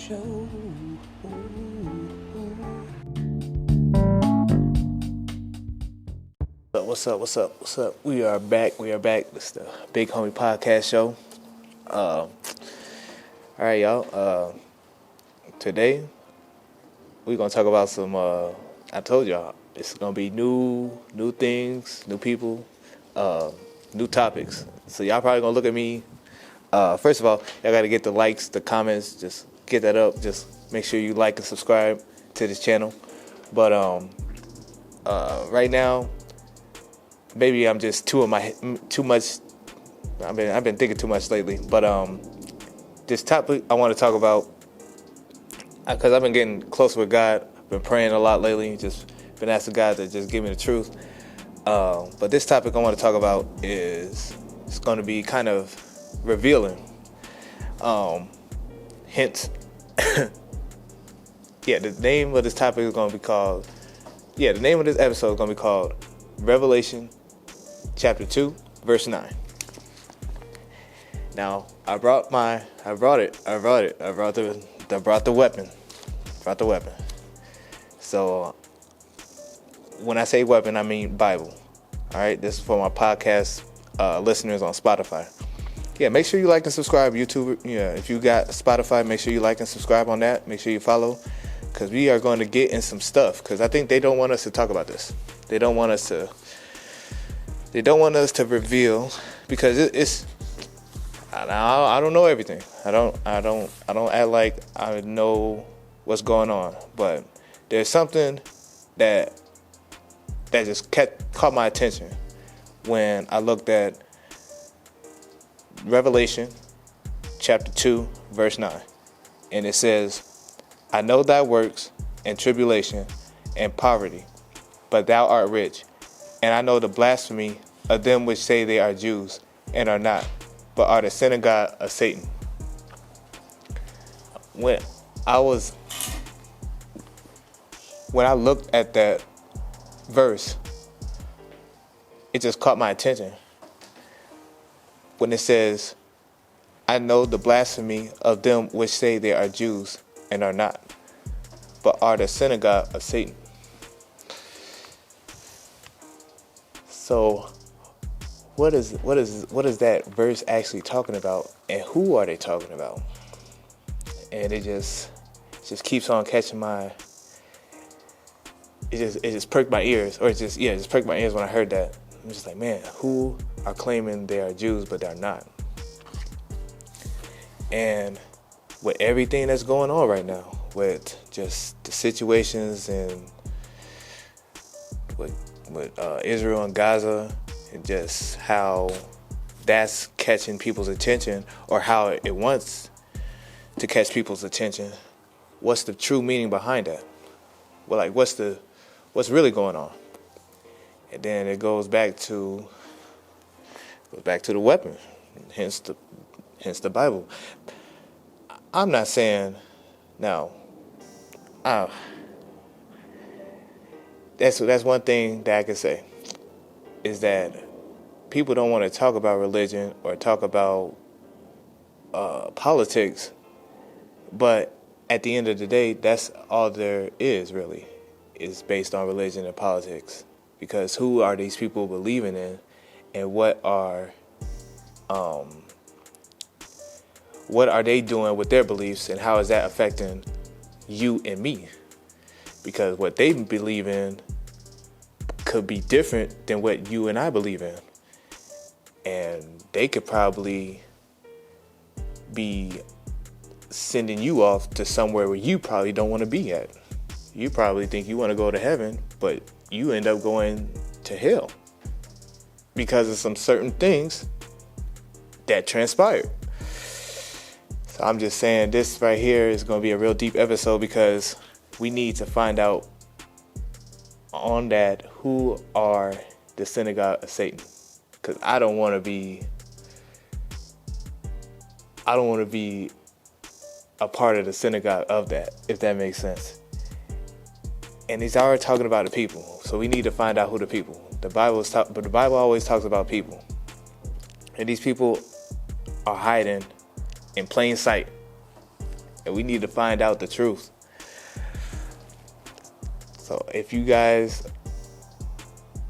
show. What's up? We are back. It's the Big Homie Podcast Show. All right, y'all. Today we're gonna talk about some. I told y'all it's gonna be new things, new people, new topics. So y'all probably gonna look at me. First of all, y'all gotta get the likes, the comments. Just get that up. Just make sure you like and subscribe to this channel. But right now, maybe I'm just too much. I've been thinking too much lately. But this topic I want to talk about, because I've been getting closer with God. Been praying a lot lately. Just been asking God to just give me the truth. But this topic I want to talk about it's going to be kind of revealing. Hence, the name of this topic is going to be called. The name of this episode is going to be called Revelation Chapter 2, Verse 9. Now, I brought the weapon. So, when I say weapon, I mean Bible. All right, this is for my podcast listeners on Spotify. Make sure you like and subscribe. YouTube, if you got Spotify, make sure you like and subscribe on that. Make sure you follow, because we are going to get in some stuff. Because I think they don't want us to talk about this. They don't want us to reveal, because it's. I don't know everything. I don't act like I know what's going on. But there's something that just caught my attention when I looked at Revelation chapter 2, verse 9. And it says, I know thy works and tribulation and poverty, but thou art rich. And I know the blasphemy of them which say they are Jews and are not, but are the synagogue of Satan. When I looked at that verse, it just caught my attention. When it says, I know the blasphemy of them which say they are Jews and are not, but are the synagogue of Satan. So, what is that verse actually talking about, and who are they talking about? And it just keeps on catching my. It just perked my ears, or it just perked my ears when I heard that. I'm just like, man, who are claiming they are Jews but they're not? And with everything that's going on right now, with just the situations and with Israel and Gaza, and just how that's catching people's attention, or how it wants to catch people's attention, what's the true meaning behind that? Well, like, what's really going on? And then it goes back to the weapon, hence the Bible. I'm not saying now. That's one thing that I can say, is that people don't want to talk about religion or talk about politics, but at the end of the day, that's all there is, really, is based on religion and politics. Because who are these people believing in, and what are they doing with their beliefs, and how is that affecting you and me? Because what they believe in could be different than what you and I believe in. And they could probably be sending you off to somewhere where you probably don't want to be at. You probably think you want to go to heaven, but you end up going to hell because of some certain things that transpired. So I'm just saying, this right here is going to be a real deep episode, because we need to find out on that who are the synagogue of Satan. Because I don't want to be a part of the synagogue of that, if that makes sense. And he's already talking about the people, so we need to find out who the people. But the Bible always talks about people, and these people are hiding in plain sight. and we need to find out the truth. So if you guys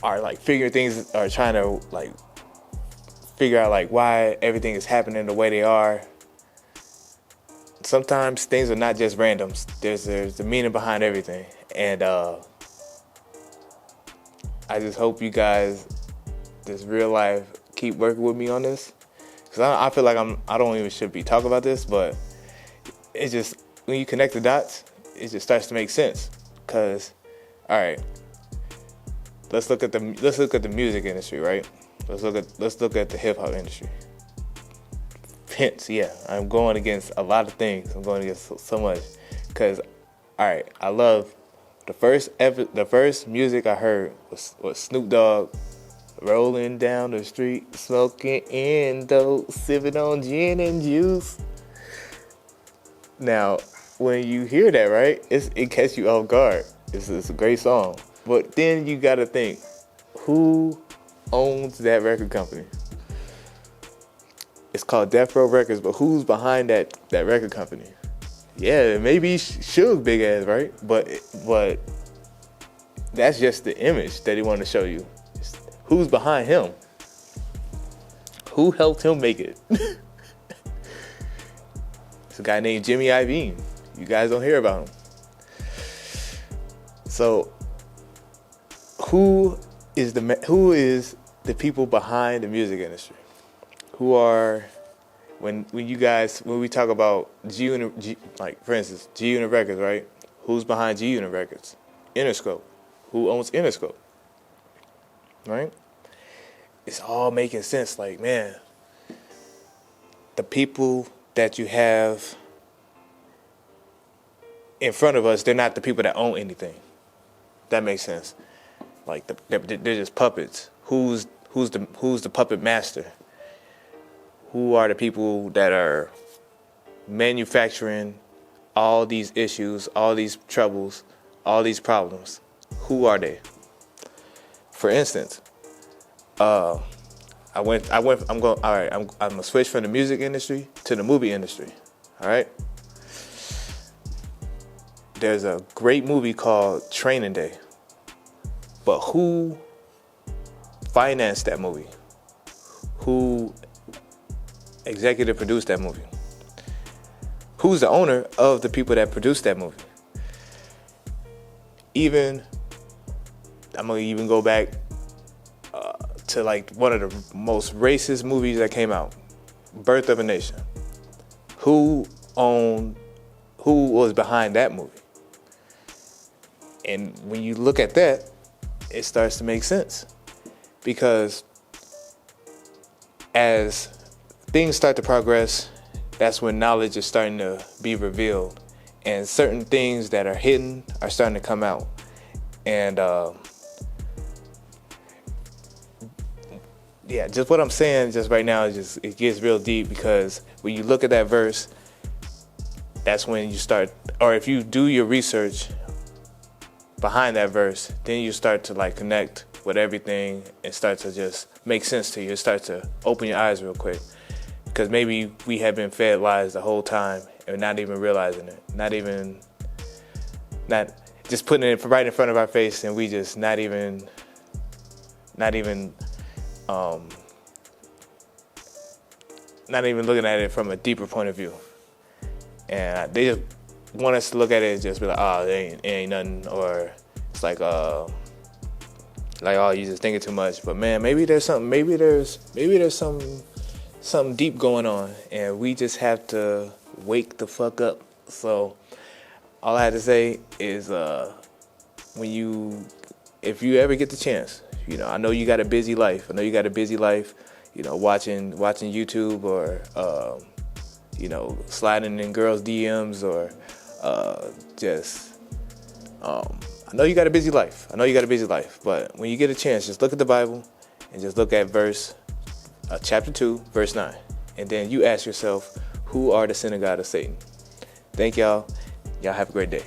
are like figuring things, or trying to like figure out like why everything is happening the way they are, sometimes things are not just randoms. There's the meaning behind everything, and I just hope you guys, this real life, keep working with me on this, because I feel like I don't even should be talking about this, but it's just when you connect the dots, it just starts to make sense. Because, all right, let's look at the music industry, right? Let's look at the hip hop industry. Hence, yeah, I'm going against a lot of things. I'm going against so much, because, all right, I love the first music I heard was Snoop Dogg, rolling down the street, smoking Indo, sipping on gin and juice. Now, when you hear that, right, it catches you off guard. It's a great song, but then you got to think, who owns that record company? It's called Death Row Records, but who's behind that record company? Yeah, maybe Suge big ass, right? But that's just the image that he wanted to show you. Who's behind him? Who helped him make it? It's a guy named Jimmy Iovine. You guys don't hear about him. So, who is the people behind the music industry? Who are, when we talk about like for instance, G Unit Records, right? Who's behind G Unit Records? Interscope. Who owns Interscope? Right? It's all making sense. Like, man, the people that you have in front of us, they're not the people that own anything. That makes sense. Like, they're just puppets. Who's the puppet master? Who are the people that are manufacturing all these issues, all these troubles, all these problems? Who are they? For instance, I'm gonna switch from the music industry to the movie industry. All right. There's a great movie called Training Day, but who financed that movie? Who executive produced that movie? Who's the owner of the people that produced that movie? I'm gonna even go back to like one of the most racist movies that came out, Birth of a Nation. Who was behind that movie? And when you look at that, it starts to make sense, because as things start to progress, that's when knowledge is starting to be revealed, and certain things that are hidden are starting to come out. And yeah, just what I'm saying just right now is just, it gets real deep, because when you look at that verse, that's when you start, or if you do your research behind that verse, then you start to like connect with everything and start to just make sense to you. It starts to open your eyes real quick, because maybe we have been fed lies the whole time and not even realizing it, not just putting it right in front of our face, and we just not even looking at it from a deeper point of view. And they just want us to look at it and just be like, oh, it ain't nothing, or it's like, oh, you just thinking too much. But man, maybe there's something deep going on, and we just have to wake the fuck up. So all I had to say is, if you ever get the chance, I know you got a busy life. Watching YouTube, or sliding in girls' DMs, or I know you got a busy life. But when you get a chance, just look at the Bible and just look at chapter 2, verse 9. And then you ask yourself, who are the synagogue of Satan? Thank y'all. Y'all have a great day.